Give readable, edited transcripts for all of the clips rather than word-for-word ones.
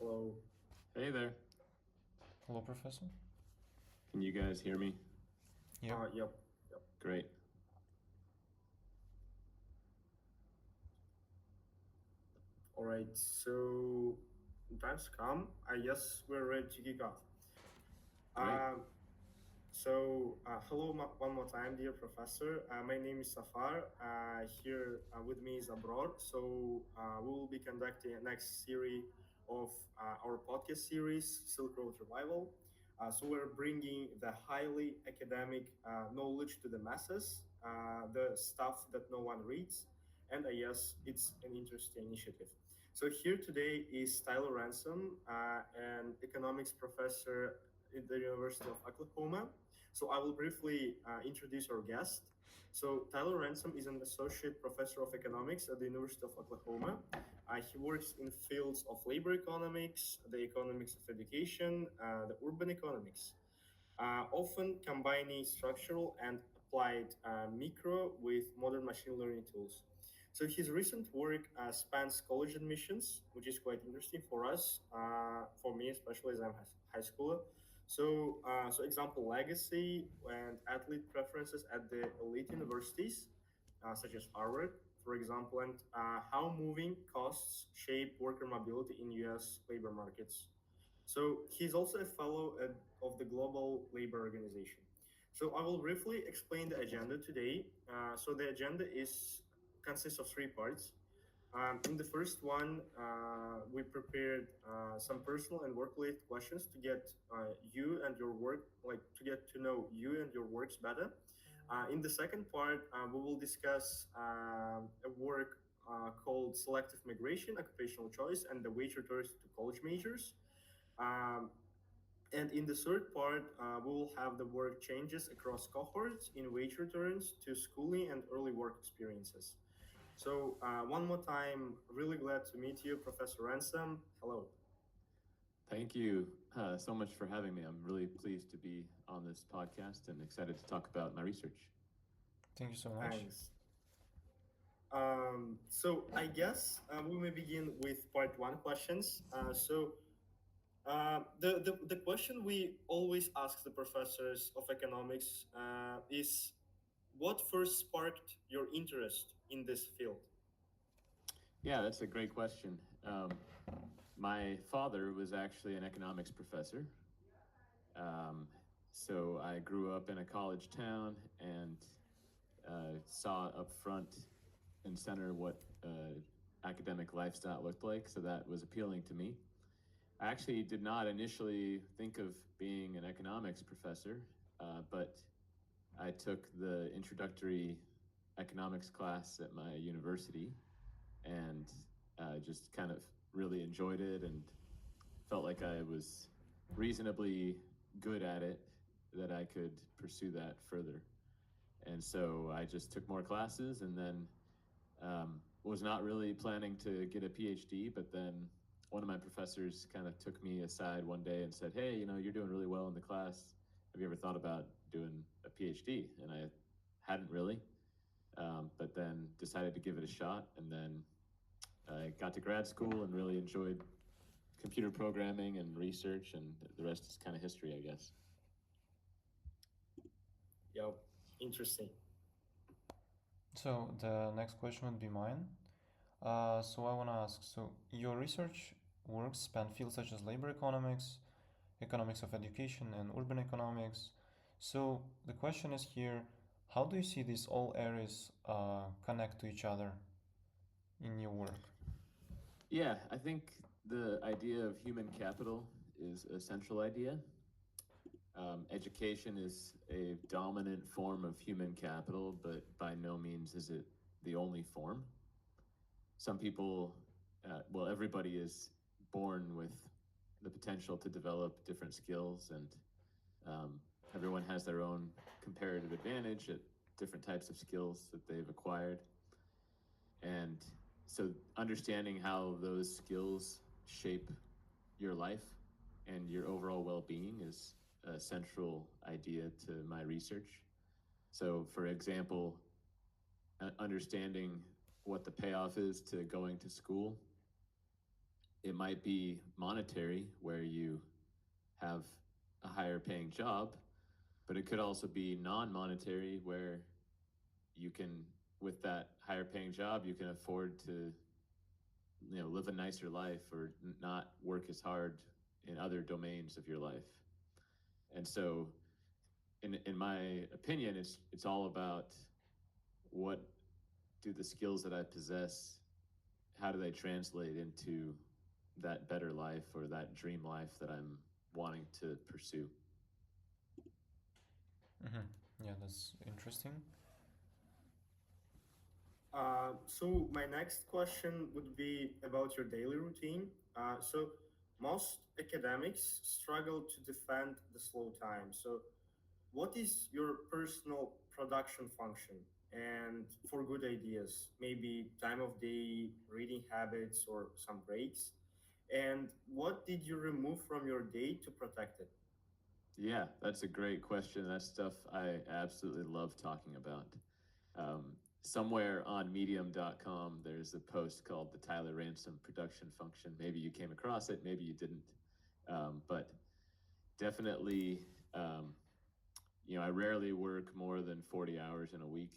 Hello. Hey there. Hello, Professor. Can you guys hear me? Yep. Yep. Great. All right. So time's come. I guess we're ready to kick off. Great. Hello one more time, dear professor. My name is Safar. Here with me is Abror. We will be conducting a next series of our podcast series, Silk Road Revival. We're bringing the highly academic knowledge to the masses, the stuff that no one reads, and yes, it's an interesting initiative. So here today is Tyler Ransom, an economics professor at the University of Oklahoma. So I will briefly introduce our guest. So Tyler Ransom is an associate professor of economics at the University of Oklahoma. He works in fields of labor economics, the economics of education, the urban economics, often combining structural and applied micro with modern machine learning tools. So his recent work spans college admissions, which is quite interesting for us, for me especially as I'm a high schooler. Example legacy and athlete preferences at the elite universities, such as Harvard, for example, and how moving costs shape worker mobility in U.S. labor markets. So he's also a fellow of the Global Labor Organization. So I will briefly explain the agenda today. The agenda consists of three parts. In the first one, we prepared some personal and work-related questions to get you and your work, like to get to know you and your works better. In the second part, we will discuss a work called Selective Migration, Occupational Choice, and the Wage Returns to College Majors. Um, and in the third part, we will have the work changes across cohorts in wage returns to schooling and early work experiences. So one more time, really glad to meet you, Professor Ransom. Hello. Thank you so much for having me. I'm really pleased to be on this podcast and excited to talk about my research. Thank you so much. Thanks. I guess we may begin with part one questions. The question we always ask the professors of economics is, what first sparked your interest in this field? Yeah, that's a great question. My father was actually an economics professor. So I grew up in a college town and saw up front and center what academic lifestyle looked like. So that was appealing to me. I actually did not initially think of being an economics professor, but I took the introductory economics class at my university and just kind of really enjoyed it and felt like I was reasonably good at it, that I could pursue that further. And so I just took more classes and then was not really planning to get a PhD, but then one of my professors kind of took me aside one day and said, hey, you're doing really well in the class. Have you ever thought about doing a PhD? And I hadn't really, but then decided to give it a shot. And then I got to grad school and really enjoyed computer programming and research, and the rest is kind of history, I guess. Yep, interesting. So the next question would be mine. So I want to ask, so your research works span fields such as labor economics, economics of education, and urban economics. So the question is here, how do you see these all areas connect to each other in your work? Yeah, I think the idea of human capital is a central idea. Education is a dominant form of human capital, but by no means is it the only form. Some people, everybody is born with the potential to develop different skills, and everyone has their own comparative advantage at different types of skills that they've acquired. And so understanding how those skills shape your life and your overall well-being is a central idea to my research. So, for example, understanding what the payoff is to going to school It might be monetary, where you have a higher paying job, but it could also be non-monetary, where you can, with that higher paying job, you can afford to, live a nicer life or not work as hard in other domains of your life. And so, in my opinion, it's all about what do the skills that I possess, how do they translate into that better life or that dream life that I'm wanting to pursue. Mm-hmm. Yeah, that's interesting. So my next question would be about your daily routine. So most academics struggle to defend the slow time. So what is your personal production function and for good ideas? Maybe time of day, reading habits, or some breaks. And what did you remove from your day to protect it? Yeah, that's a great question. That's stuff I absolutely love talking about. Um, Somewhere on medium.com, there's a post called the Tyler Ransom production function. Maybe you came across it, maybe you didn't. But definitely, um, I rarely work more than 40 hours in a week.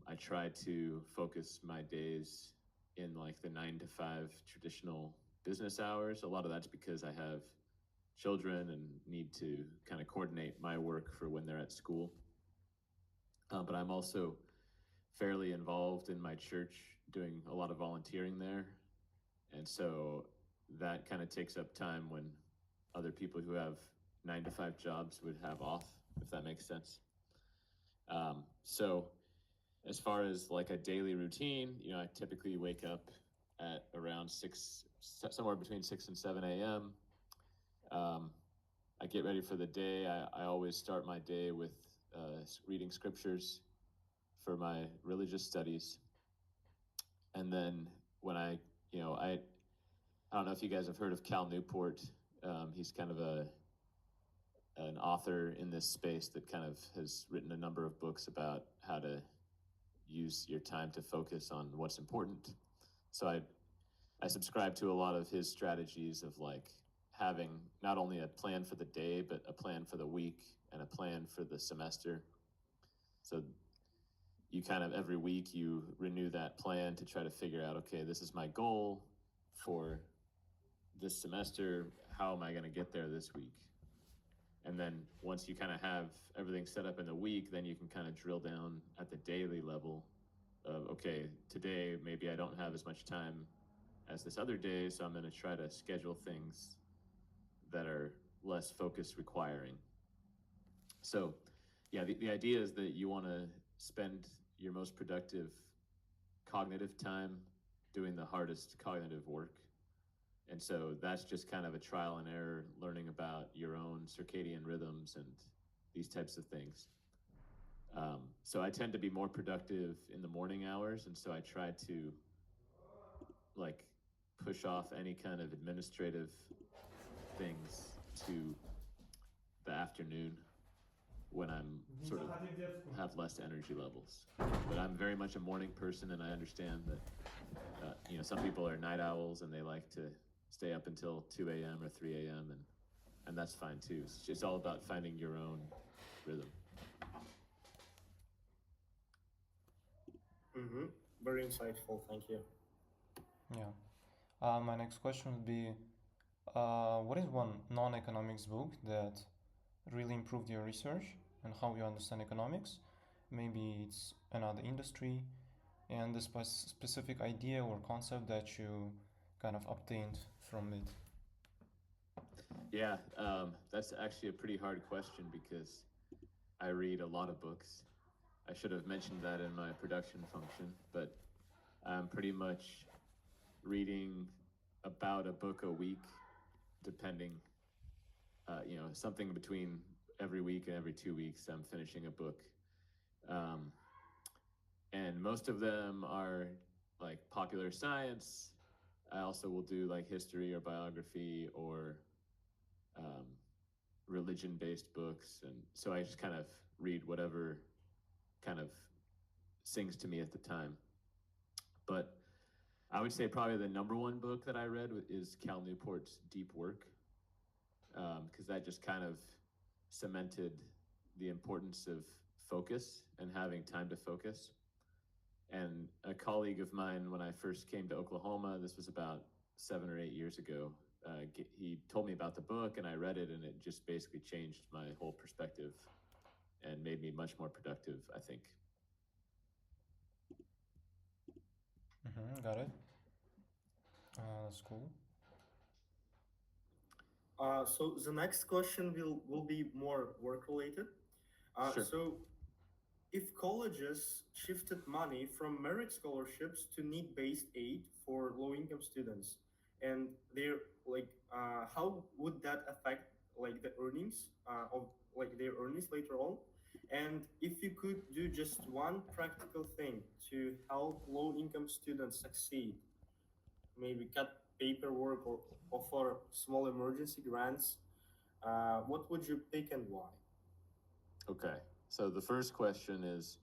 I try to focus my days in like the 9 to 5 traditional business hours. A lot of that's because I have children and need to kind of coordinate my work for when they're at school. But I'm also fairly involved in my church, doing a lot of volunteering there. And so that kind of takes up time when other people who have 9 to 5 jobs would have off, if that makes sense. So as far as like a daily routine, I typically wake up at around 6, somewhere between 6 and 7 a.m. Um, I get ready for the day. I always start my day with reading scriptures for my religious studies. And then when I don't know if you guys have heard of Cal Newport. He's kind of an author in this space that kind of has written a number of books about how to use your time to focus on what's important. So I subscribe to a lot of his strategies of like having not only a plan for the day, but a plan for the week and a plan for the semester. So you kind of every week you renew that plan to try to figure out, okay, this is my goal for this semester. How am I going to get there this week? And then once you kind of have everything set up in the week, then you can kind of drill down at the daily level of, okay, today maybe I don't have as much time as this other day, so I'm going to try to schedule things that are less focus requiring. So, yeah, the idea is that you want to spend your most productive cognitive time doing the hardest cognitive work. And so that's just kind of a trial and error, learning about your own circadian rhythms and these types of things. So I tend to be more productive in the morning hours, and so I try to like push off any kind of administrative things to the afternoon when I'm sort of have less energy levels. But I'm very much a morning person, and I understand that some people are night owls and they like to stay up until 2 a.m. or 3 a.m. and that's fine too. It's all about finding your own rhythm. Mm-hmm. Very insightful. Thank you. Yeah. My next question would be, what is one non-economics book that really improved your research and how you understand economics? Maybe it's another industry and the specific idea or concept that you kind of obtained from it. Yeah, that's actually a pretty hard question because I read a lot of books. I should have mentioned that in my production function, but I'm pretty much reading about a book a week, depending, something between every week and every 2 weeks, I'm finishing a book. Um, and most of them are like popular science. I also will do like history or biography or um, religion-based books, and so I just kind of read whatever kind of sings to me at the time. But I would say probably the number one book that I read is Cal Newport's Deep Work, because that just kind of cemented the importance of focus and having time to focus. And a colleague of mine, when I first came to Oklahoma, this was about 7 or 8 years ago, he told me about the book, and I read it, and it just basically changed my whole perspective and made me much more productive, I think. Got it. That's cool. So the next question will be more work related. Sure. So if colleges shifted money from merit scholarships to need-based aid for low-income students, and they're like, how would that affect like the earnings of like their earnings later on? And if you could do just one practical thing to help low-income students succeed, maybe cut paperwork or offer small emergency grants, what would you pick and why? Okay. So the first question is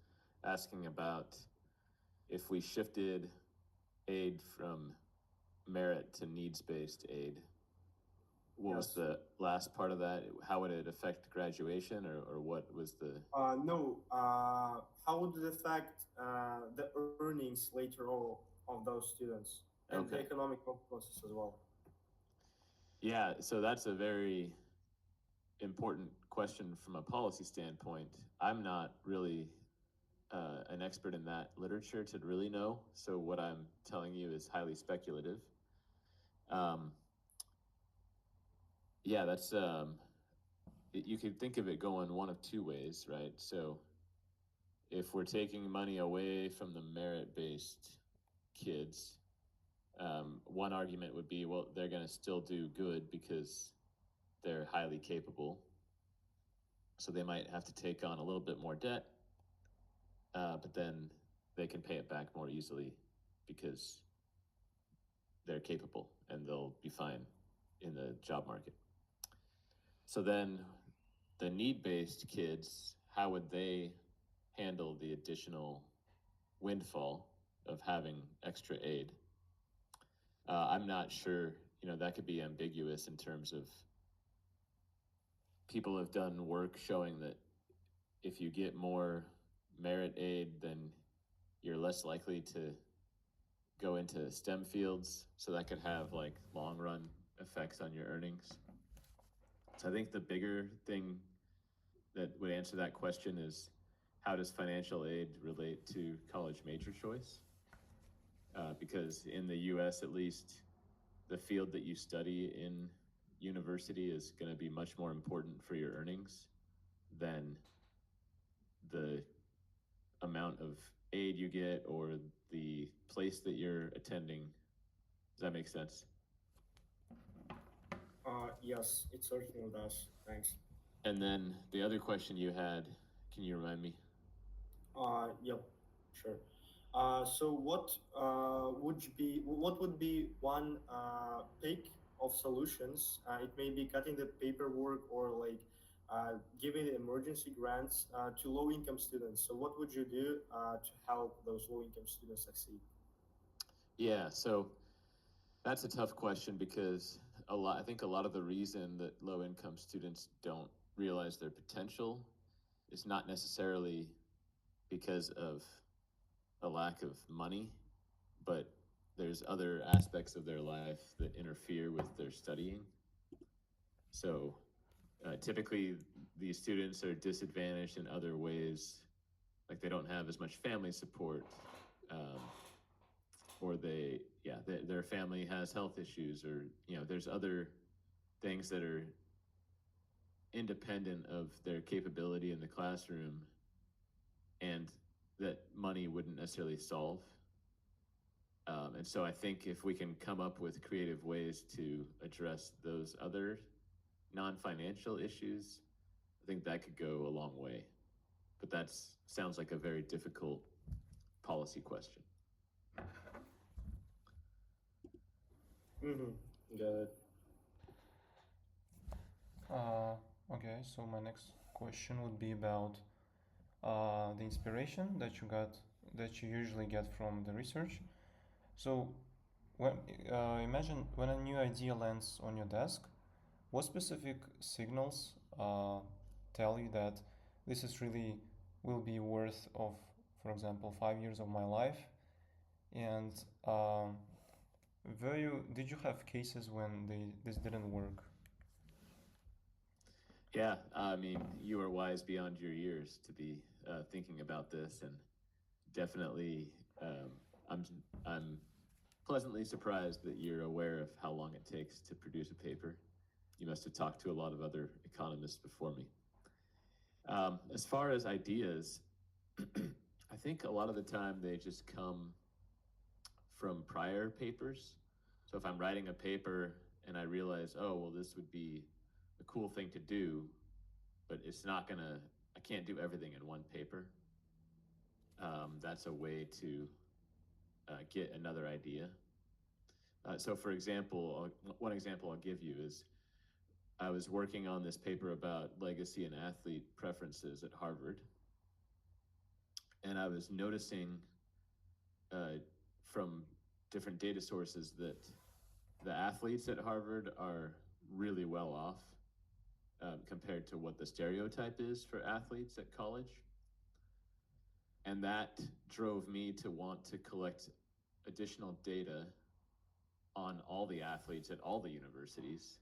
asking about if we shifted aid from merit to needs-based aid. What was Yes. the last part of that? How would it affect graduation, or what was the? No. How would it affect the earnings later on of those students and the Okay. economic consequences as well? Yeah, so that's a very important question from a policy standpoint. I'm not really an expert in that literature to really know, so what I'm telling you is highly speculative. Um, yeah, that's you could think of it going one of two ways, right? So if we're taking money away from the merit-based kids, one argument would be, well, they're going to still do good because they're highly capable. So they might have to take on a little bit more debt, but then they can pay it back more easily because they're capable and they'll be fine in the job market. So then the need-based kids, how would they handle the additional windfall of having extra aid? I'm not sure. That could be ambiguous in terms of people have done work showing that if you get more merit aid, then you're less likely to go into STEM fields. So that could have like long run effects on your earnings. So I think the bigger thing that would answer that question is, how does financial aid relate to college major choice? Because in the US, at least, the field that you study in university is going to be much more important for your earnings than the amount of aid you get or the place that you're attending. Does that make sense? Yes, it certainly does. Thanks. And then the other question you had, can you remind me? Yep, sure. So what would be one pick of solutions? It may be cutting the paperwork or like giving emergency grants to low income students. So what would you do to help those low income students succeed? Yeah, so that's a tough question because I think a lot of the reason that low income students don't realize their potential is not necessarily because of a lack of money, but there's other aspects of their life that interfere with their studying. So typically, these students are disadvantaged in other ways, like they don't have as much family support, um, or their family has health issues, or there's other things that are independent of their capability in the classroom, and that money wouldn't necessarily solve. And so I think if we can come up with creative ways to address those other non-financial issues, I think that could go a long way. But that sounds like a very difficult policy question. Mm-hmm. Got it. Okay, so my next question would be about the inspiration that you usually get from the research. So when imagine when a new idea lands on your desk, what specific signals tell you that this is really will be worth of, for example, 5 years of my life? And did you have cases when this didn't work? Yeah, I mean, you are wise beyond your years to be thinking about this, and definitely, um, I'm I'm pleasantly surprised that you're aware of how long it takes to produce a paper. You must have talked to a lot of other economists before me. As far as ideas, I think a lot of the time they just come from prior papers. So if I'm writing a paper and I realize, oh, well, this would be a cool thing to do, but I can't do everything in one paper. That's a way to get another idea. So, for example, one example I'll give you is I was working on this paper about legacy and athlete preferences at Harvard, and I was noticing uh, from different data sources that the athletes at Harvard are really well off compared to what the stereotype is for athletes at college. And that drove me to want to collect additional data on all the athletes at all the universities.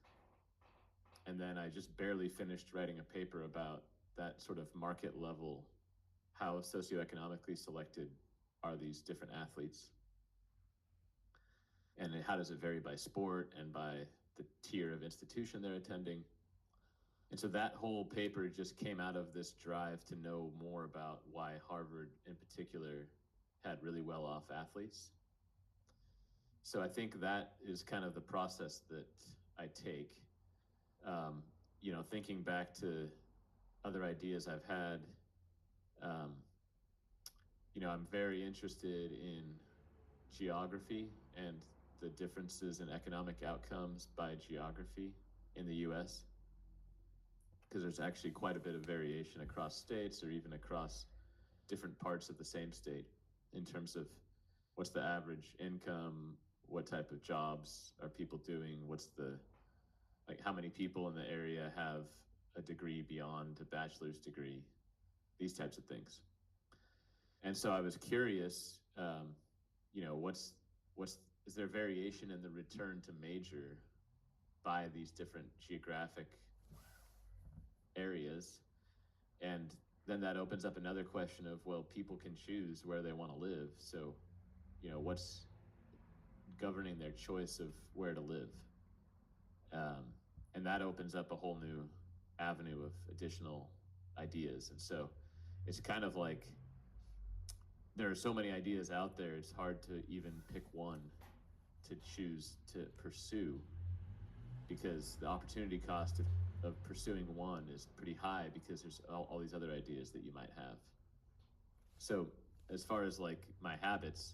And then I just barely finished writing a paper about that sort of market level, how socioeconomically selected are these different athletes, and how does it vary by sport and by the tier of institution they're attending. And so that whole paper just came out of this drive to know more about why Harvard in particular had really well off athletes. So I think that is kind of the process that I take. Um, Thinking back to other ideas I've had, um, I'm very interested in geography and the differences in economic outcomes by geography in the US, because there's actually quite a bit of variation across states or even across different parts of the same state in terms of what's the average income, what type of jobs are people doing, how many people in the area have a degree beyond a bachelor's degree, these types of things. And so I was curious, what's is there variation in the return to major by these different geographic areas? And then that opens up another question of, well, people can choose where they want to live. So, what's governing their choice of where to live? Um, and that opens up a whole new avenue of additional ideas. And so it's kind of like there are so many ideas out there, it's hard to even pick one to choose to pursue, because the opportunity cost of pursuing one is pretty high because there's all these other ideas that you might have. So as far as like my habits,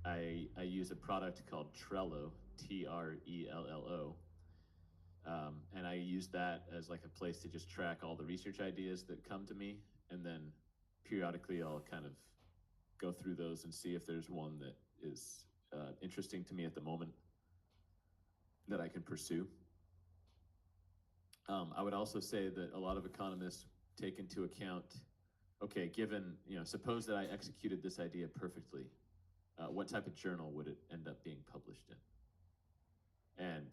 I use a product called Trello, Trello, and I use that as like a place to just track all the research ideas that come to me, and then periodically I'll kind of go through those and see if there's one that is interesting to me at the moment that I can pursue. I would also say that a lot of economists take into account, okay, given, suppose that I executed this idea perfectly, what type of journal would it end up being published in? And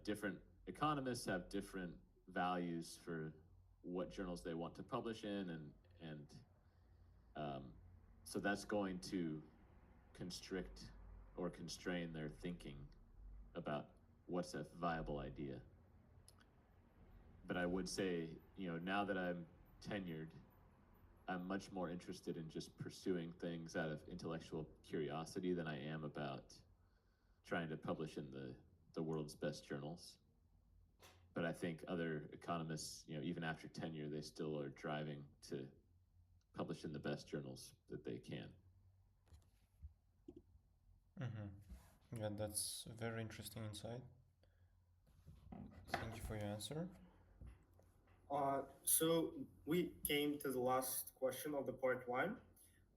different economists have different values for what journals they want to publish in, and um, so that's going to constrict or constrain their thinking about what's a viable idea. But I would say, now that I'm tenured, I'm much more interested in just pursuing things out of intellectual curiosity than I am about trying to publish in the world's best journals. But I think other economists, even after tenure, they still are driving to publish in the best journals that they can. Mm-hmm. Yeah, that's a very interesting insight. Thank you for your answer. So we came to the last question of the part one,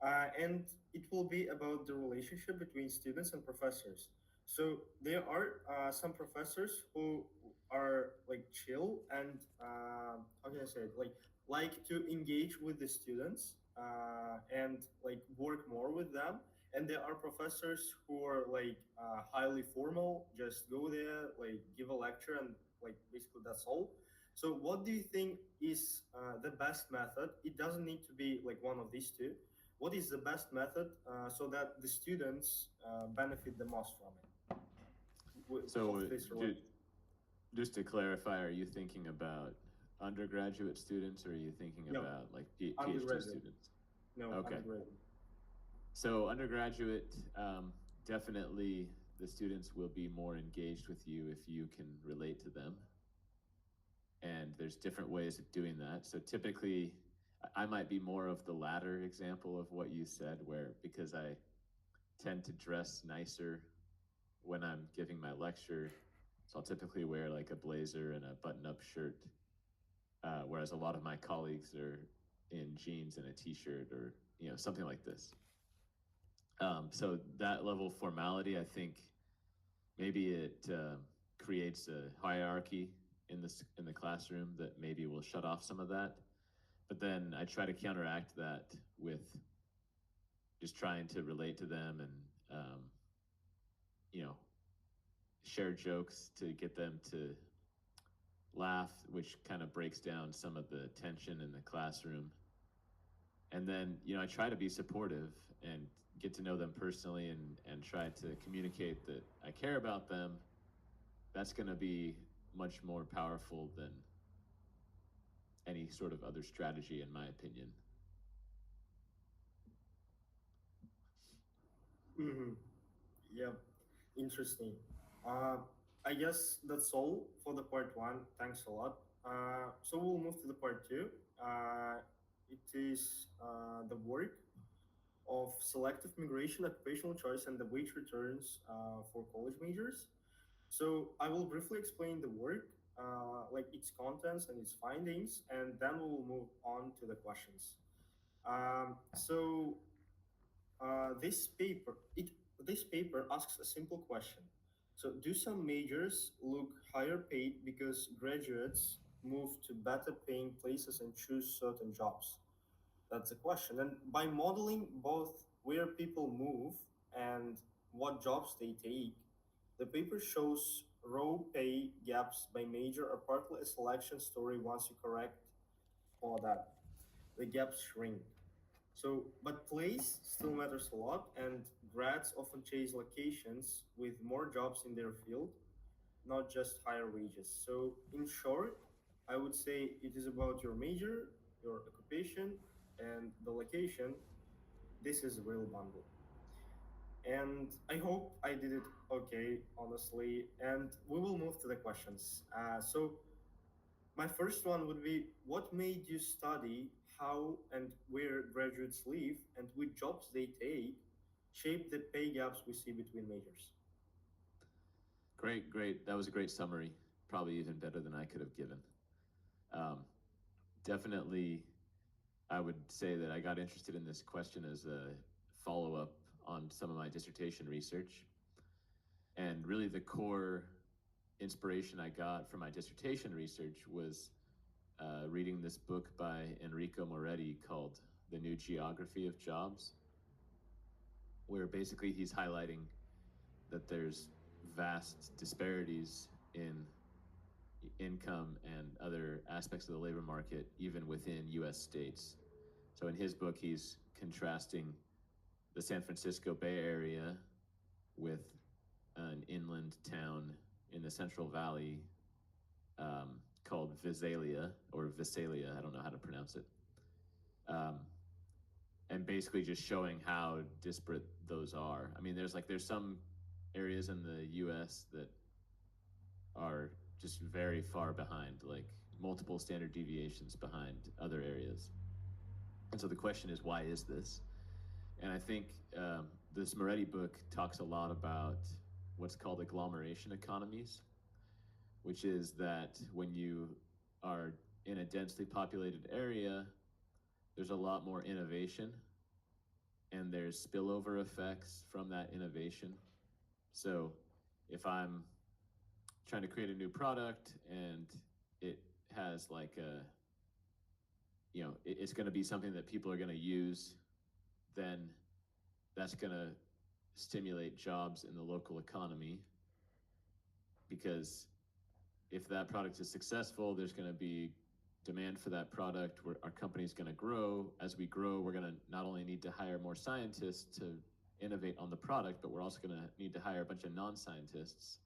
and it will be about the relationship between students and professors. So there are some professors who are like chill and how can I say it? Like to engage with the students and like work more with them. And there are professors who are like highly formal, just go there, like give a lecture, and like basically that's all. So what do you think is the best method? It doesn't need to be like one of these two. What is the best method so that the students benefit the most from it? So, Of this ju- relation. just to clarify, are you thinking about undergraduate students or are you thinking Yep, about like PhD undergraduate. students? No, Okay. undergraduate. So, undergraduate, definitely the students will be more engaged with you if you can relate to them. And there's different ways of doing that. So, typically, I might be more of the latter example of what you said, where because I tend to dress nicer when I'm giving my lecture, so I'll typically wear like a blazer and a button up shirt, whereas a lot of my colleagues are in jeans and a t shirt or, something like this. So that level of formality, I think maybe it creates a hierarchy in the classroom that maybe will shut off some of that. But then I try to counteract that with just trying to relate to them and you know share jokes to get them to laugh, which kind of breaks down some of the tension in the classroom. And then, I try to be supportive and get to know them personally and try to communicate that I care about them. That's going to be much more powerful than any sort of other strategy, in my opinion. Mm-hmm. Yeah, interesting. Uh, I guess that's all for the part one. Thanks a lot. So we'll move to the part two. It is the work of selective migration, occupational choice, and the wage returns for college majors. So I will briefly explain the work, like its contents and its findings, and then we will move on to the questions. So this paper asks a simple question. So do some majors look higher paid because graduates move to better paying places and choose certain jobs? That's the question. And by modeling both where people move and what jobs they take, the paper shows raw pay gaps by major are partly a selection story once you correct for that. The gaps shrink. So, but place still matters a lot, and grads often chase locations with more jobs in their field, not just higher wages. So, in short, I would say it is about your major, your occupation, and the location. This is a real bundle. And I hope I did it okay, honestly. And we will move to the questions. So, my first one would be what made you study how and where graduates live and which jobs they take shape the pay gaps we see between majors? Great, great. That was a great summary. Probably even better than I could have given. Um, Definitely, I would say that I got interested in this question as a follow up on some of my dissertation research. And really, the core inspiration I got from my dissertation research was reading this book by Enrico Moretti called The New Geography of Jobs, where basically he's highlighting that there's vast disparities in income and other aspects of the labor market, even within US states. So in his book, he's contrasting the San Francisco Bay Area with an inland town in the Central Valley called Visalia or Visalia. I don't know how to pronounce it. Um, and basically just showing how disparate those are. I mean, there's some areas in the U.S. that are just very far behind, like multiple standard deviations behind other areas. And so the question is, why is this? And I think this Moretti book talks a lot about what's called agglomeration economies, which is that when you are in a densely populated area, there's a lot more innovation and there's spillover effects from that innovation. So if I'm trying to create a new product and it has like a, it's going to be something that people are going to use, then that's going to stimulate jobs in the local economy, because if that product is successful, there's going to be demand for that product, where our company's going to grow. As we grow, we're going to not only need to hire more scientists to innovate on the product, but we're also going to need to hire a bunch of non-scientists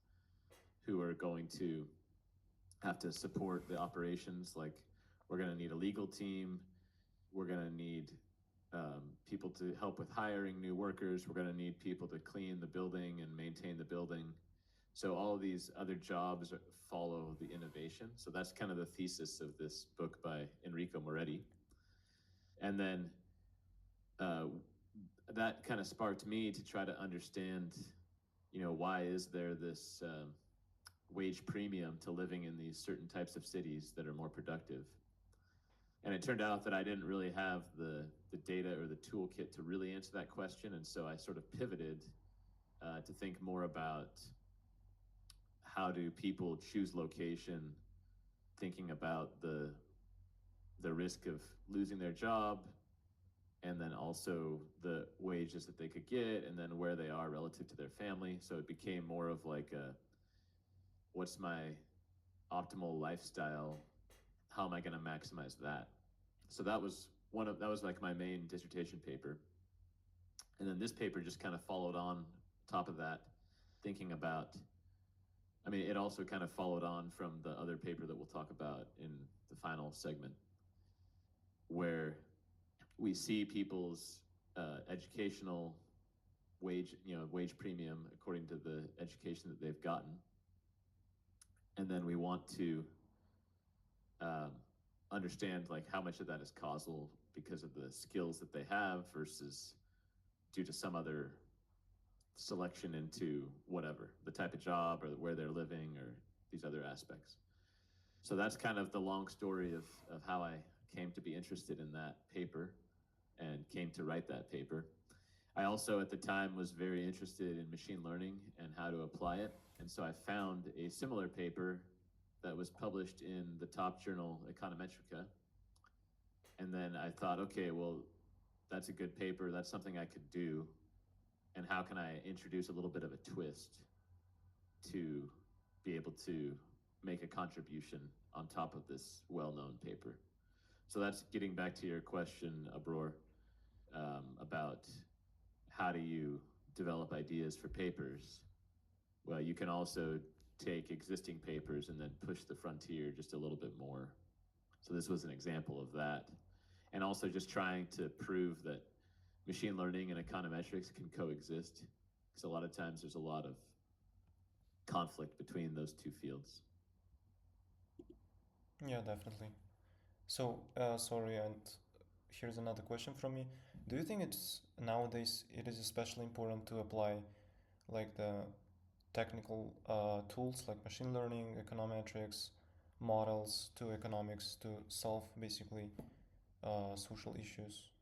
who are going to have to support the operations. Like, we're going to need a legal team. We're going to need people to help with hiring new workers. We're going to need people to clean the building and maintain the building. So all of these other jobs follow the innovation. So that's kind of the thesis of this book by Enrico Moretti. And then that kind of sparked me to try to understand, why is there this wage premium to living in these certain types of cities that are more productive? And it turned out that I didn't really have the data or the toolkit to really answer that question. And so I sort of pivoted to think more about how do people choose location, thinking about the risk of losing their job, and then also the wages that they could get, and then where they are relative to their family. So it became more of like what's my optimal lifestyle? How am I going to maximize that? So that was like my main dissertation paper. And then this paper just kind of followed on top of that, thinking about, it also kind of followed on from the other paper that we'll talk about in the final segment, where we see people's educational wage premium according to the education that they've gotten. And then we want to understand like how much of that is causal because of the skills that they have versus due to some other selection into whatever, the type of job or where they're living or these other aspects. So that's kind of the long story of how I came to be interested in that paper and came to write that paper. I also at the time was very interested in machine learning and how to apply it. And so I found a similar paper that was published in the top journal Econometrica. And then I thought, okay, well, that's a good paper. That's something I could do. And how can I introduce a little bit of a twist to be able to make a contribution on top of this well-known paper? So that's getting back to your question, Abror, about how do you develop ideas for papers? Well, you can also take existing papers and then push the frontier just a little bit more. So this was an example of that. And also just trying to prove that machine learning and econometrics can coexist, because a lot of times there's a lot of conflict between those two fields. Yeah, definitely. So, sorry, and here's another question from me. Do you think it's nowadays it is especially important to apply like the technical tools like machine learning, econometrics, models to economics to solve basically social issues?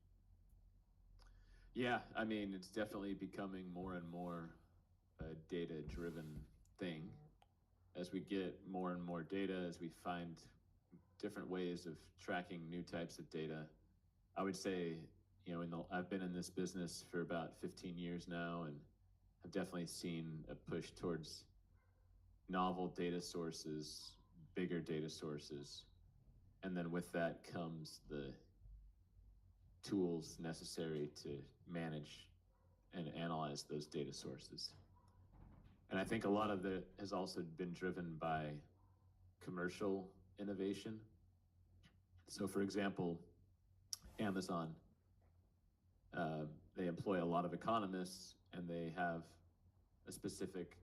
Yeah, it's definitely becoming more and more a data-driven thing. As we get more and more data, as we find different ways of tracking new types of data, I would say, I've been in this business for about 15 years now, and I've definitely seen a push towards novel data sources, bigger data sources, and then with that comes the tools necessary to manage and analyze those data sources. And I think a lot of it has also been driven by commercial innovation. So, for example, Amazon, they employ a lot of economists, and they have a specific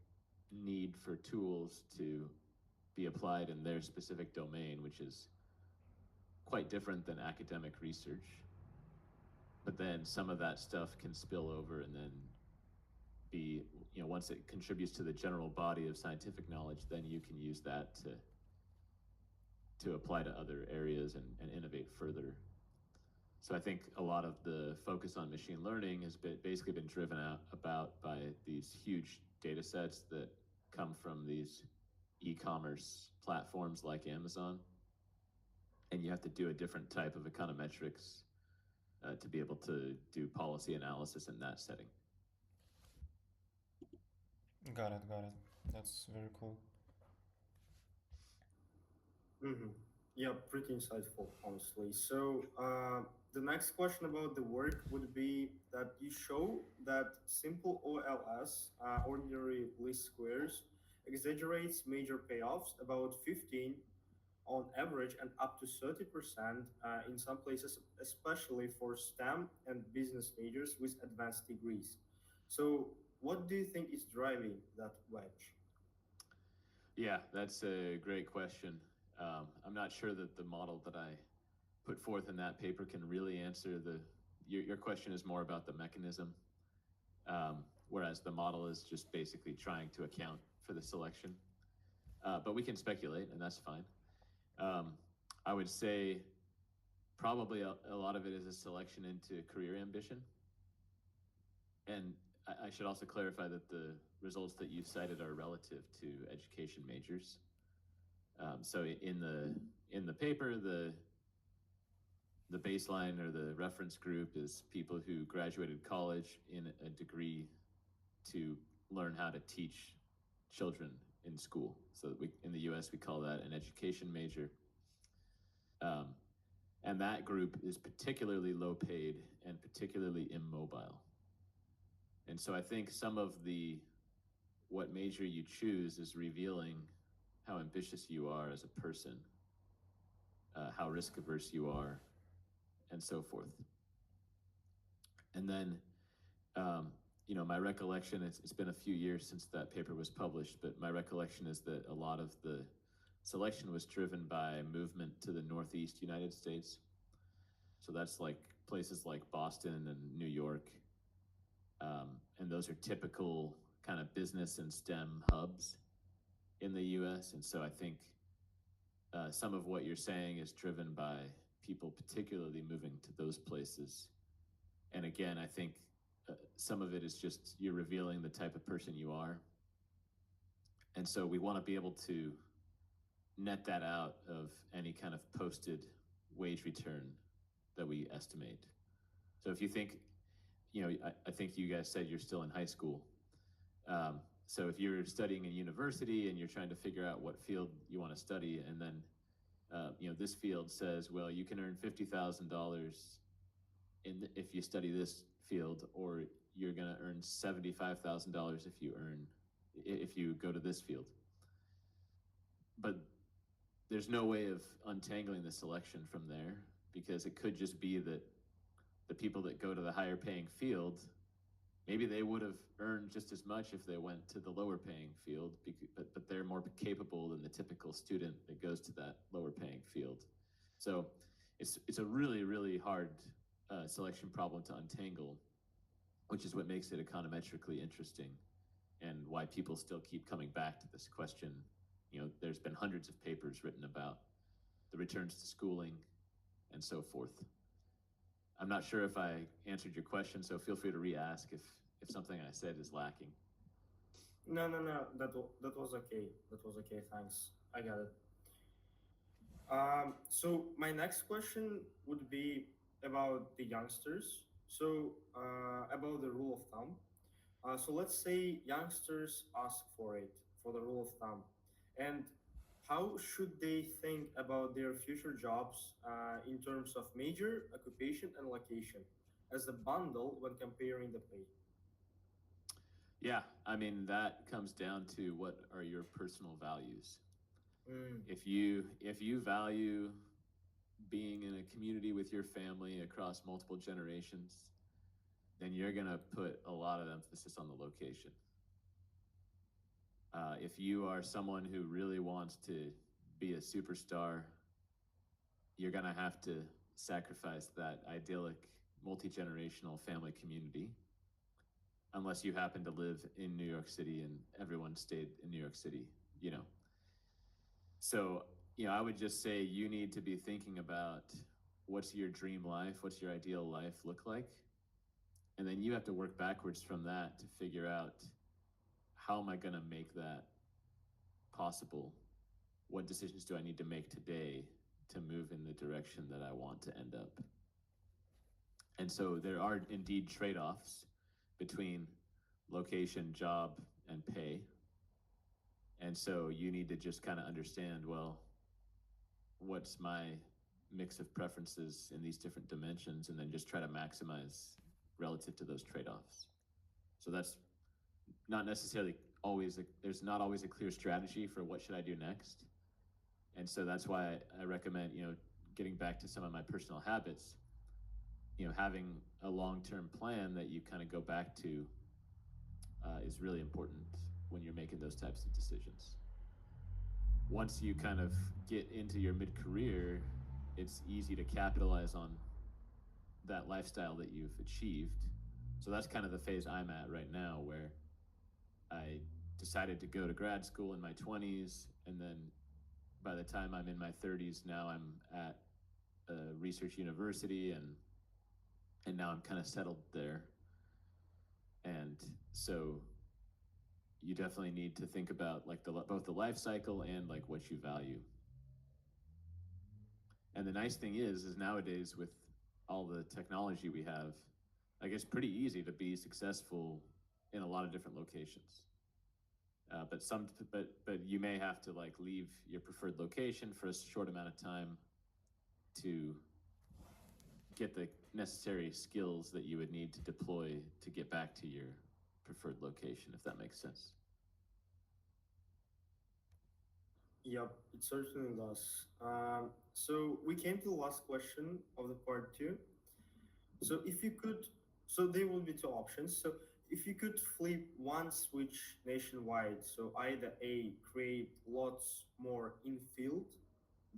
need for tools to be applied in their specific domain, which is quite different than academic research. But then some of that stuff can spill over and then be, once it contributes to the general body of scientific knowledge, then you can use that to apply to other areas and innovate further. So I think a lot of the focus on machine learning has basically been driven about by these huge data sets that come from these e-commerce platforms like Amazon, and you have to do a different type of econometrics to be able to do policy analysis in that setting. Got it, got it. That's very cool. Mm-hmm. Yeah, pretty insightful, honestly. So, the next question about the work would be that you show that simple OLS, ordinary least squares, exaggerates major payoffs about 15 on average and up to 30% in some places, especially for STEM and business majors with advanced degrees. So, what do you think is driving that wedge? Yeah, that's a great question. I'm not sure that the model that I put forth in that paper can really answer your question is more about the mechanism, whereas the model is just basically trying to account for the selection. But we can speculate, and that's fine. I would say probably a lot of it is a selection into career ambition. And I should also clarify that the results that you cited are relative to education majors. So in the paper, the baseline or the reference group is people who graduated college in a degree to learn how to teach children in school. So in the U.S. we call that an education major. And that group is particularly low paid and particularly immobile. And so I think some of what major you choose is revealing how ambitious you are as a person, how risk averse you are, and so forth. And then, my recollection, it's been a few years since that paper was published, but my recollection is that a lot of the selection was driven by movement to the Northeast United States. So that's like places like Boston and New York. And those are typical kind of business and STEM hubs in the US. And so I think some of what you're saying is driven by people particularly moving to those places. And again, I think some of it is just you're revealing the type of person you are. And so we want to be able to net that out of any kind of posted wage return that we estimate. So if you think, I think you guys said you're still in high school. So if you're studying in university and you're trying to figure out what field you want to study, and then this field says, well, you can earn $50,000 if you study this field, or you're going to earn $75,000 if you go to this field. But there's no way of untangling the selection from there, because it could just be that the people that go to the higher paying field, maybe they would have earned just as much if they went to the lower paying field, but they're more capable than the typical student that goes to that lower paying field. So it's a really, really hard selection problem to untangle, which is what makes it econometrically interesting and why people still keep coming back to this question. There's been hundreds of papers written about the returns to schooling and so forth. I'm not sure if I answered your question, so feel free to re-ask if something I said is lacking. No, no, no. That was okay. That was okay. Thanks. I got it. So my next question would be about the youngsters. So about the rule of thumb. So let's say youngsters ask for it, for the rule of thumb, and how should they think about their future jobs in terms of major, occupation, and location as a bundle when comparing the pay? Yeah, I mean, that comes down to what are your personal values. Mm, If you value being in a community with your family across multiple generations, then you're going to put a lot of emphasis on the location. If you are someone who really wants to be a superstar, you're going to have to sacrifice that idyllic multi-generational family community, unless you happen to live in New York City and everyone stayed in New York City, So, I would just say you need to be thinking about what's your dream life, what's your ideal life look like? And then you have to work backwards from that to figure out how am I going to make that possible, what decisions do I need to make today to move in the direction that I want to end up? And so there are indeed trade-offs between location, job, and pay. And so you need to just kind of understand, well, what's my mix of preferences in these different dimensions, and then just try to maximize relative to those trade-offs. So that's not necessarily always, there's not always a clear strategy for what should I do next. And so that's why I recommend, getting back to some of my personal habits, having a long-term plan that you kind of go back to is really important when you're making those types of decisions. Once you kind of get into your mid-career, it's easy to capitalize on that lifestyle that you've achieved. So that's kind of the phase I'm at right now, where I decided to go to grad school in my 20s, and then by the time I'm in my 30s, now I'm at a research university, and now I'm kind of settled there. And so you definitely need to think about like both the life cycle and like what you value. And the nice thing is nowadays with all the technology we have, like it's pretty easy to be successful in a lot of different locations. But you may have to like leave your preferred location for a short amount of time to get the necessary skills that you would need to deploy to get back to your preferred location, if that makes sense. Yep, it certainly does. So we came to the last question of the part two. So if you could, so there will be two options. So if you could flip one switch nationwide, so either A, create lots more in-field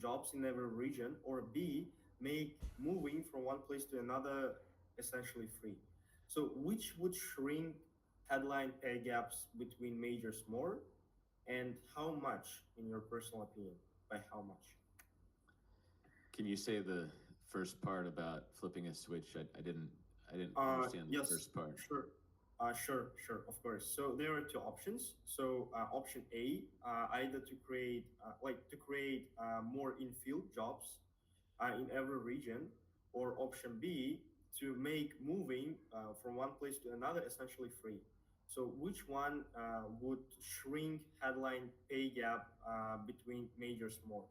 jobs in every region, or B, make moving from one place to another essentially free. So which would shrink headline pay gaps between majors more, and how much, in your personal opinion? By how much? Can you say the first part about flipping a switch? I didn't understand the Yes, first part. sure. Sure, of course. So there are two options. So option A, either to create more in-field jobs in every region, or option B, to make moving from one place to another essentially free. So which one would shrink headline pay gap between majors more?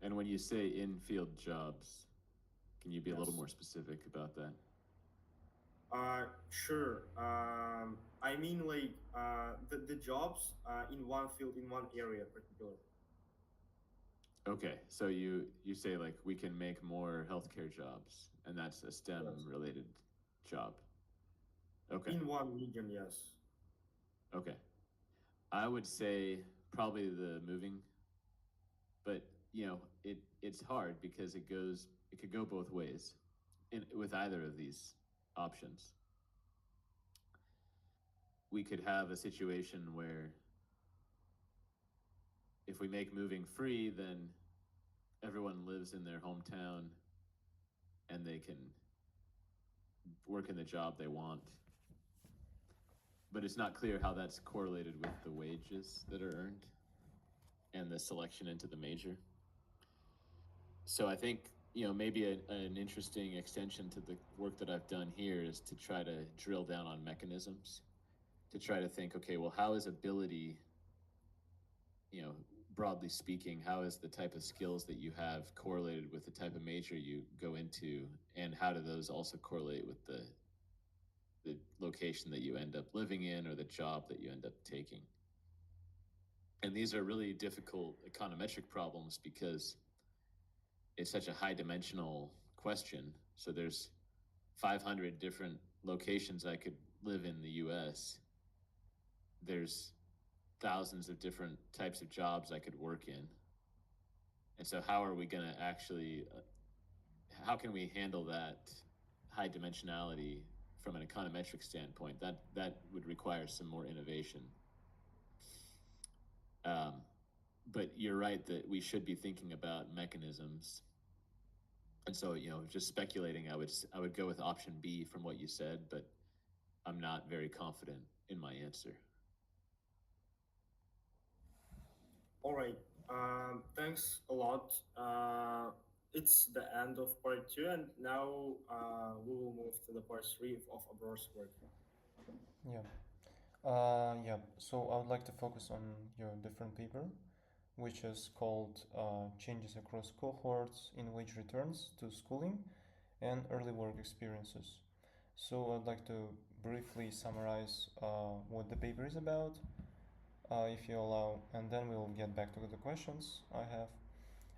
And when you say in-field jobs, can you be a little Yes. more specific about that? Sure. I mean, like the jobs in one field, in one area, particular. Okay, so you say like we can make more healthcare jobs, and that's a STEM Yes. related job. Okay, In one region, yes. okay. I would say probably the moving, but it's hard because it could go both ways with either of these options. We could have a situation where if we make moving free, then everyone lives in their hometown and they can work in the job they want. But it's not clear how that's correlated with the wages that are earned and the selection into the major. So I think, maybe an interesting extension to the work that I've done here is to try to drill down on mechanisms, to try to think, okay, well, how is ability, broadly speaking, how is the type of skills that you have correlated with the type of major you go into, and how do those also correlate with the location that you end up living in or the job that you end up taking? And these are really difficult econometric problems because it's such a high dimensional question. So there's 500 different locations I could live in the US. There's thousands of different types of jobs I could work in. And so how are we going to actually, how can we handle that high dimensionality from an econometric standpoint? That would require some more innovation. But you're right that we should be thinking about mechanisms. And so, just speculating, I would go with option B from what you said, but I'm not very confident in my answer. All right. Thanks a lot. It's the end of part two, and now we will move to the part three of Abror's work. Yeah. Yeah. So I would like to focus on your different paper, which is called Changes Across Cohorts in Wage Returns to Schooling and Early Work Experiences. So I'd like to briefly summarize what the paper is about, if you allow, and then we'll get back to the questions I have.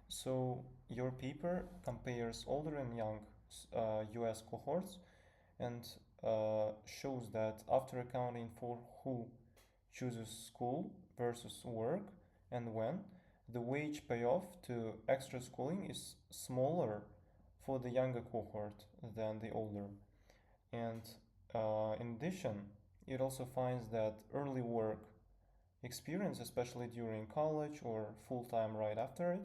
So your paper compares older and young US cohorts and shows that after accounting for who chooses school versus work and when, the wage payoff to extra schooling is smaller for the younger cohort than the older. And in addition, it also finds that early work experience, especially during college or full time right after it,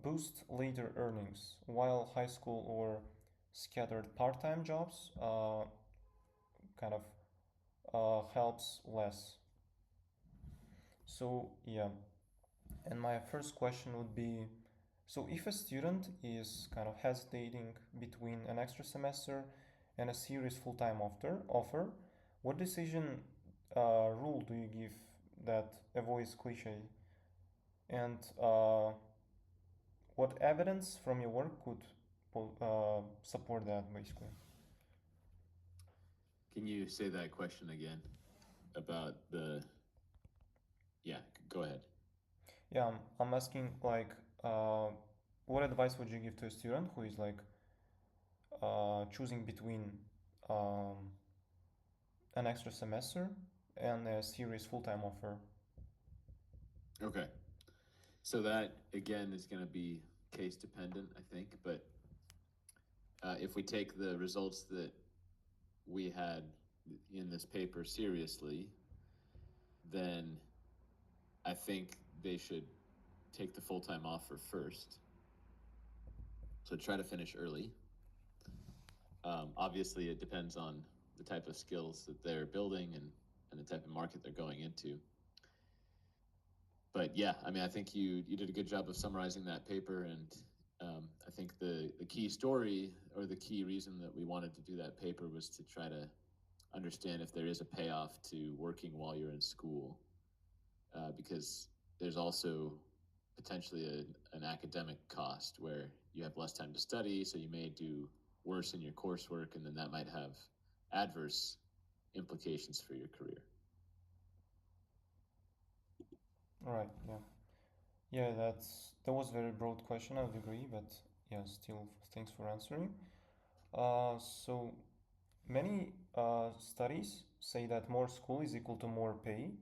boost later earnings, while high school or scattered part time jobs kind of helps less. So, yeah, and my first question would be, so if a student is kind of hesitating between an extra semester and a serious full time offer, what decision rule do you give that avoids cliche? And what evidence from your work could support that basically? Can you say that question again about the? Yeah, go ahead. Yeah, I'm asking like, uh, what advice would you give to a student who is like choosing between um, an extra semester and a serious full time offer? Okay. So that again is going to be case dependent, I think. But if we take the results that we had in this paper seriously, then I think they should take the full time offer first. So try to finish early. Obviously, it depends on the type of skills that they're building and the type of market they're going into. But yeah, I mean, I think you did a good job of summarizing that paper, and I think the key story or the key reason that we wanted to do that paper was to try to understand if there is a payoff to working while you're in school, because there's also potentially an academic cost where you have less time to study, so you may do worse in your coursework, and then that might have adverse implications for your career. Right. Yeah. Yeah. That was a very broad question. I would agree, but yeah, still thanks for answering. So many studies say that more school is equal to more pay,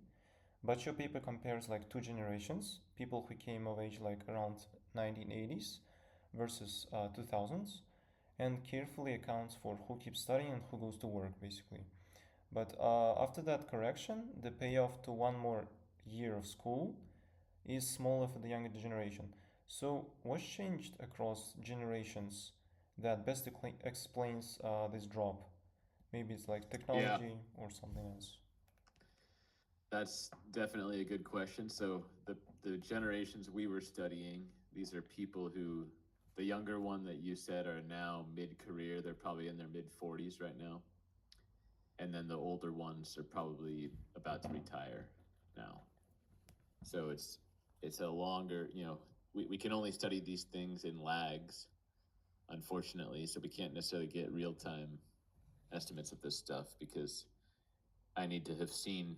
but your paper compares like two generations, people who came of age like around 1980s versus 2000s, and carefully accounts for who keeps studying and who goes to work basically. But after that correction, the payoff to one more year of school is smaller for the younger generation. So, what's changed across generations that best explains this drop? Maybe it's like Yeah, technology or something else. that's definitely a good question. So the generations we were studying, these are people who, the younger one that you said are now mid-career, they're probably in their mid-40s right now. And then the older ones are probably about to retire now. So it's a longer, we can only study these things in lags, unfortunately. So we can't necessarily get real-time estimates of this stuff because I need to have seen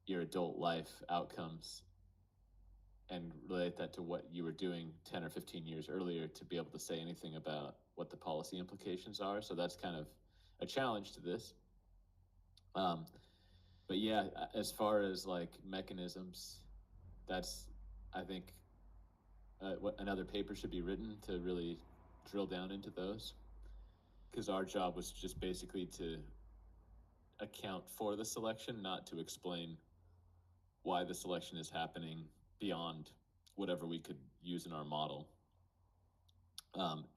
your adult life outcomes and relate that to what you were doing 10 or 15 years earlier to be able to say anything about what the policy implications are. So that's kind of a challenge to this. Um, but yeah, as far as like mechanisms, that's, I think, what another paper should be written to really drill down into those. Because our job was just basically to account for the selection, not to explain why the selection is happening beyond whatever we could use in our model.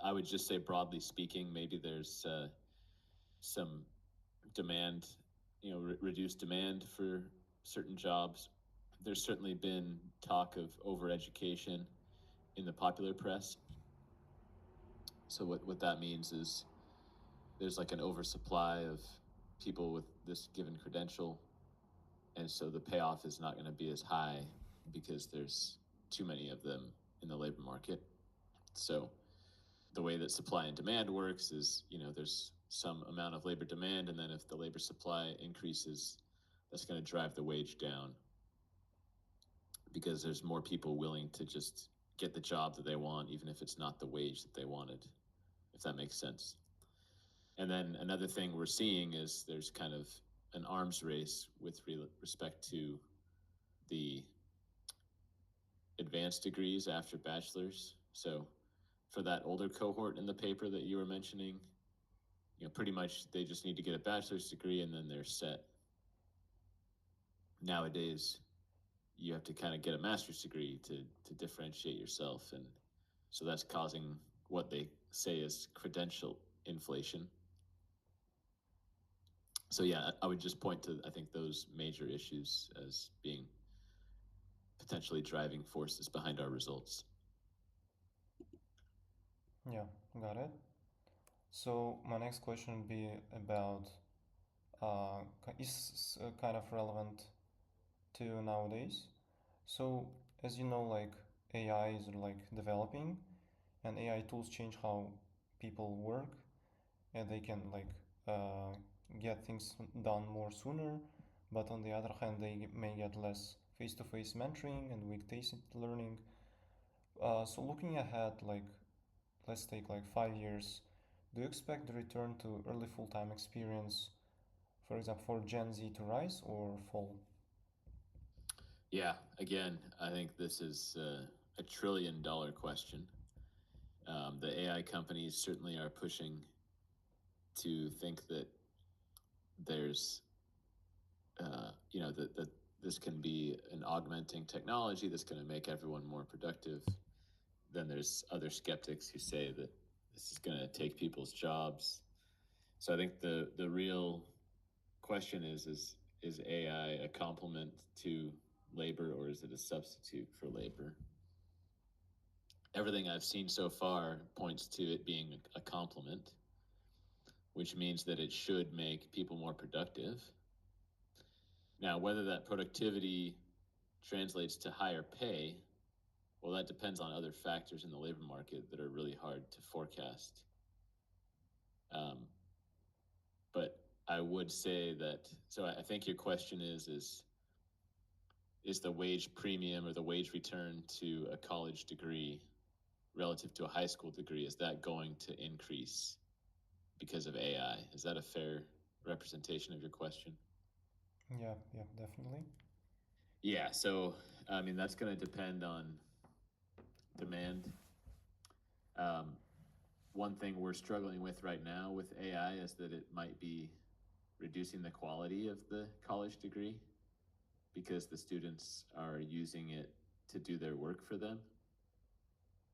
I would just say, broadly speaking, maybe there's some demand, reduced demand for certain jobs. there's certainly been talk of overeducation in the popular press. So what that means is there's like an oversupply of people with this given credential, and so the payoff is not going to be as high because there's too many of them in the labor market. So the way that supply and demand works is, there's some amount of labor demand, and then if the labor supply increases, that's going to drive the wage down because there's more people willing to just get the job that they want, even if it's not the wage that they wanted, if that makes sense. And then another thing we're seeing is there's kind of an arms race with respect to the advanced degrees after bachelor's. So for that older cohort in the paper that you were mentioning, pretty much they just need to get a bachelor's degree and then they're set. Nowadays, you have to kind of get a master's degree to differentiate yourself. And so that's causing what they say is credential inflation. So yeah, I would just point to, I think, those major issues as being potentially driving forces behind our results. Yeah, got it. So my next question would be about is kind of relevant to nowadays. So as you know, like AI is like developing, and AI tools change how people work, and they can like uh, get things done more sooner. But on the other hand, they may get less face-to-face mentoring and week-based learning. So looking ahead, like let's take like 5 years, do you expect the return to early full-time experience, for example, for Gen Z to rise or fall? Yeah, again, I think this is a $1 trillion question. The AI companies certainly are pushing to think that there's, that this can be an augmenting technology that's going to make everyone more productive. Then there's other skeptics who say that this is going to take people's jobs. So I think the real question is AI a complement to labor or is it a substitute for labor? Everything I've seen so far points to it being a complement, which means that it should make people more productive. Now, whether that productivity translates to higher pay, well, that depends on other factors in the labor market that are really hard to forecast. Um, but I would say that, so I think your question is the wage premium or the wage return to a college degree relative to a high school degree, is that going to increase because of AI? Is that a fair representation of your question? Yeah, yeah, definitely. Yeah, so I mean, that's going to depend on demand. Um, One thing we're struggling with right now with AI is that it might be reducing the quality of the college degree because the students are using it to do their work for them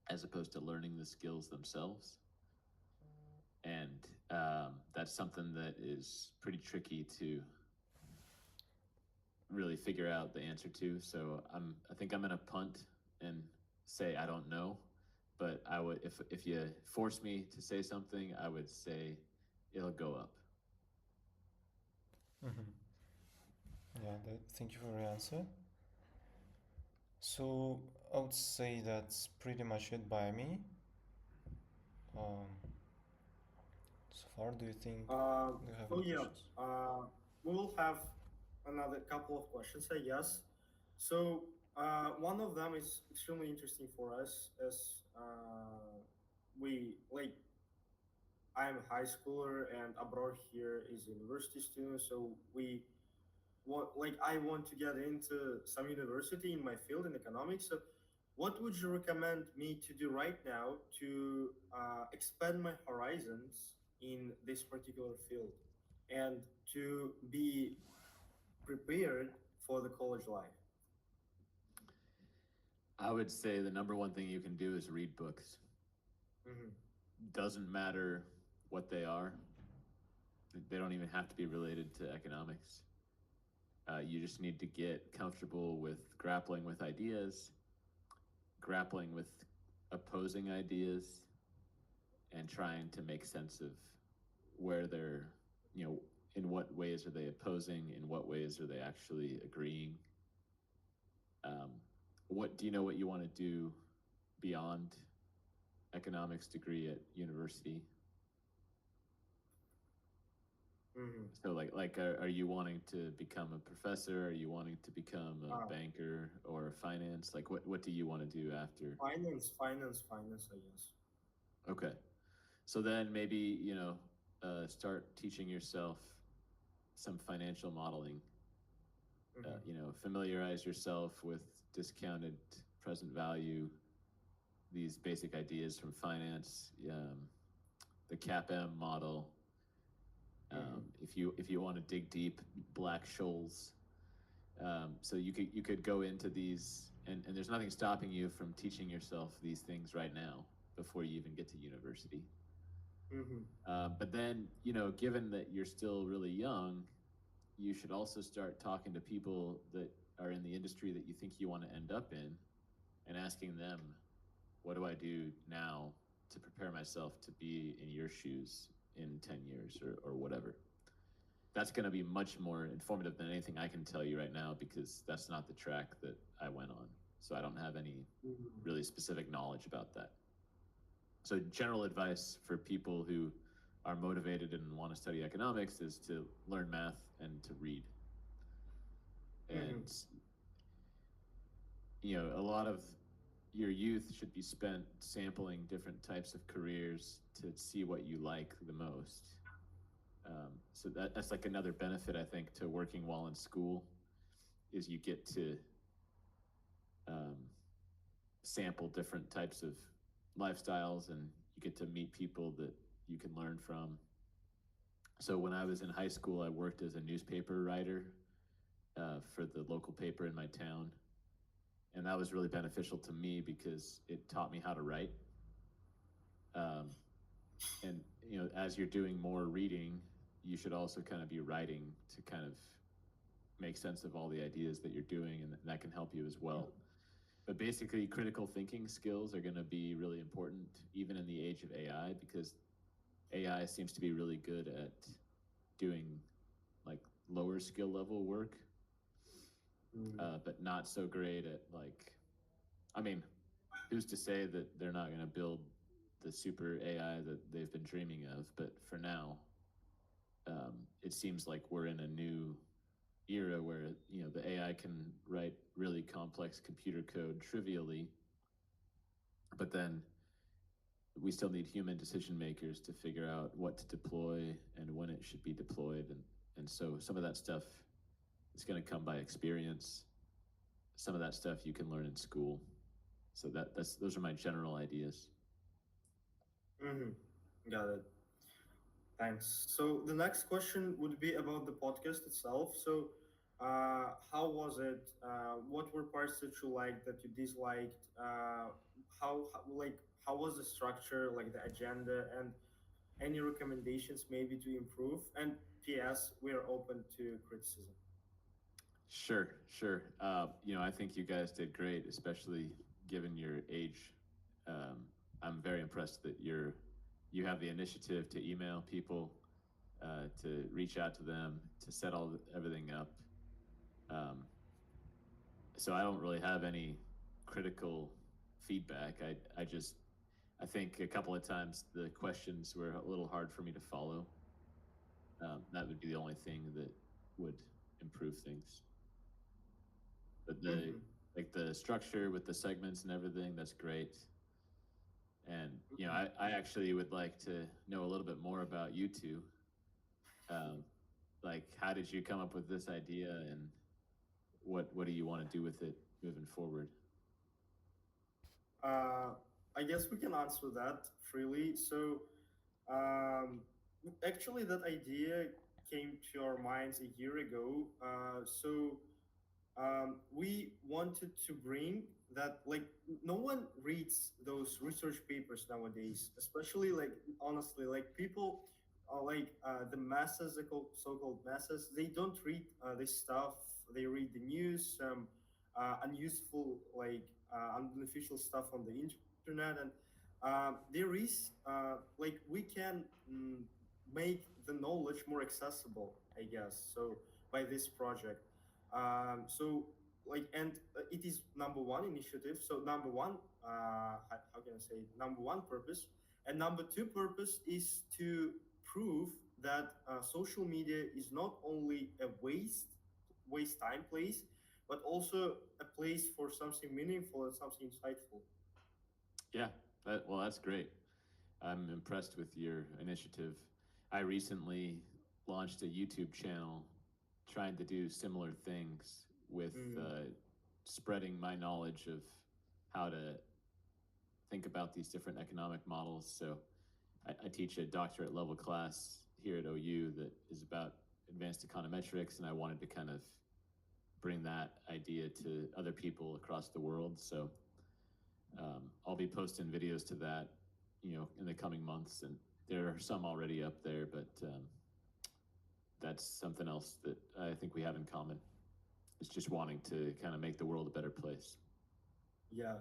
as opposed to learning the skills themselves. And that's something that is pretty tricky to really figure out the answer to. So I think I'm gonna punt and say I don't know. But I would, if you force me to say something, I would say it'll go up. Mm-hmm. Yeah, thank you for your answer. So I would say that's pretty much it by me. Um, so far, do you think do you have So any yeah, questions? we will have another couple of questions, I guess. So one of them is extremely interesting for us as we like I'm a high schooler and abroad here is a university student. So we want like I want to get into some university in my field in economics. So what would you recommend me to do right now to expand my horizons in this particular field and to be prepared for the college life? I would say the number one thing you can do is read books. Mm-hmm. Doesn't matter what they are. They don't even have to be related to economics. You just need to get comfortable with grappling with ideas, grappling with opposing ideas, and trying to make sense of where they're, in what ways are they opposing, in what ways are they actually agreeing. Um, what do you know what you want to do beyond economics degree at university? Mm-hmm. So are you wanting to become a professor? Are you wanting to become a banker or a finance? Like what do you want to do after? Finance, I guess. Okay. So then maybe, start teaching yourself some financial modeling. Mm-hmm. Familiarize yourself with discounted present value, these basic ideas from finance, the CAPM model. Mm-hmm. If you want to dig deep, Black-Scholes. So you could go into these, and there's nothing stopping you from teaching yourself these things right now before you even get to university. Mm-hmm. But then, given that you're still really young, you should also start talking to people that are in the industry that you think you want to end up in and asking them, what do I do now to prepare myself to be in your shoes in 10 years or whatever? That's going to be much more informative than anything I can tell you right now because that's not the track that I went on. So I don't have any Mm-hmm. really specific knowledge about that. So general advice for people who are motivated and want to study economics is to learn math and to read. Mm-hmm. And a lot of your youth should be spent sampling different types of careers to see what you like the most. So that's like another benefit, I think, to working while in school is you get to um, sample different types of lifestyles and you get to meet people that you can learn from. So when I was in high school, I worked as a newspaper writer for the local paper in my town. And that was really beneficial to me because it taught me how to write. Um, and, as you're doing more reading, you should also kind of be writing to kind of make sense of all the ideas that you're doing, and that can help you as well. But basically, critical thinking skills are going to be really important even in the age of AI because AI seems to be really good at doing like lower skill level work, but not so great at I mean, who's to say that they're not going to build the super AI that they've been dreaming of? But for now, it seems like we're in a new era where the AI can write really complex computer code trivially, but then we still need human decision makers to figure out what to deploy and when it should be deployed, and so some of that stuff is going to come by experience. Some of that stuff you can learn in school. So those are my general ideas. Mm-hmm. Got it. Thanks. So the next question would be about the podcast itself. So, how was it? What were parts that you liked, that you disliked? How was the structure, like the agenda, and any recommendations maybe to improve? And P.S. We are open to criticism. Sure, sure. I think you guys did great, especially given your age. Um, I'm very impressed that you have the initiative to email people, to reach out to them, to set everything up. Um, so I don't really have any critical feedback. I think a couple of times the questions were a little hard for me to follow. That would be the only thing that would improve things. But Mm-hmm. the structure with the segments and everything, that's great. And Mm-hmm. I actually would like to know a little bit more about you two. Um, like, how did you come up with this idea, and what do you want to do with it moving forward? Uh, I guess we can answer that freely. So, um, actually, that idea came to our minds a year ago. We wanted to bring that, like, no one reads those research papers nowadays, especially, like, honestly, like people the masses, the so-called masses, they don't read this stuff they read the news, some unuseful, like unbeneficial stuff on the internet, and there is like we can make the knowledge more accessible, I guess. So by this project, so like and it is number one initiative. So number one, how can I say it? Number one purpose, and number two purpose is to prove that social media is not only a waste time place, but also a place for something meaningful and something insightful. Yeah, well, that's great. I'm impressed with your initiative. I recently launched a YouTube channel trying to do similar things with Mm, spreading my knowledge of how to think about these different economic models. So I teach a doctorate level class here at OU that is about advanced econometrics, and I wanted to kind of bring that idea to other people across the world. So I'll be posting videos to that, in the coming months, and there are some already up there, but that's something else that I think we have in common. It's just wanting to kind of make the world a better place. yeah,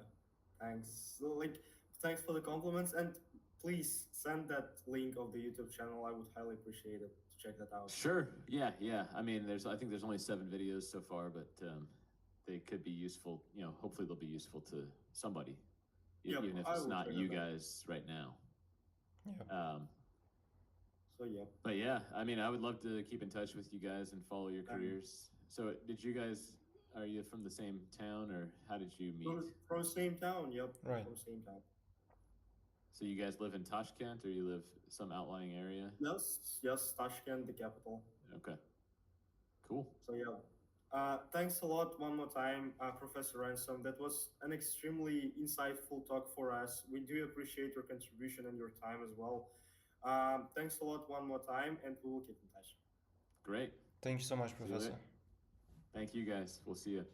thanks. So, like, thanks for the compliments, and please send that link of the YouTube channel. I would highly appreciate it to check that out. Sure. Yeah. I mean, I think there's only 7 videos so far, but they could be useful. Hopefully they'll be useful to somebody, Yep, even if I it's will not check you it out. guys right now. Yeah. So yeah. But yeah, I mean, I would love to keep in touch with you guys and follow your Um, careers. So, are you from the same town, or how did you meet? from same town. Yep, Right. from same town. So, you guys live in Tashkent, or you live some outlying area? Yes, Tashkent, the capital. Okay, cool. So yeah. Thanks a lot one more time, Professor Ransom. That was an extremely insightful talk for us. We do appreciate your contribution and your time as well. Thanks a lot one more time, and we will keep in touch. Great. Thank you so much, See you later. Professor. Thank you guys. We'll see you.